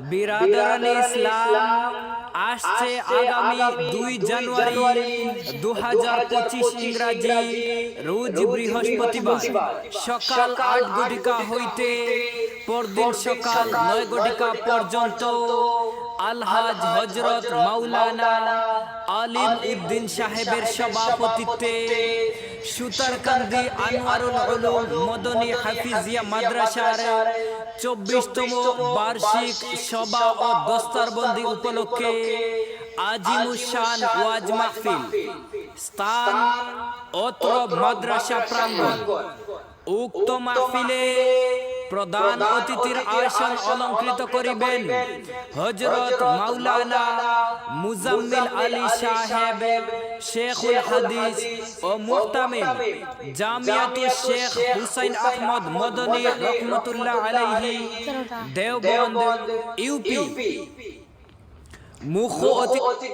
বিরাদরানে ইসলাম আসছে আগামী 2 জানুয়ারি 2025 ইংরাজি রোজ বৃহস্পতিবার সকাল 8 ঘটিকা হইতে পরদিন সকাল 9 ঘটিকা পর্যন্ত আলহাজ হযরত মাওলানা আলিম উদ্দিন সাহেবের সভাপতিত্বে সুতারকান্দি আনোয়ারুল উলুম মদনী হাফিজিয়া মাদ্রাসার 24তম বার্ষিক সভা ও দস্তারবন্দি উপলক্ষে আজিমুশান ওয়াজ মাহফিল। স্থান অত্র মাদ্রাসা প্রাঙ্গণ। উক্ত মাহফিলে প্রধান অতিথির আসন অলঙ্কৃত করিবেন হযরত মাওলানা মুজাম্মিল আলী সাহেব, শেখুল হাদিস ও মুহতামিম জামিয়াতুশ শেখ হুসাইন আহমদ মদনী রহমাতুল্লাহ আলাইহি, দেওবন্দ, ইউপি। মুখ্য অতিথি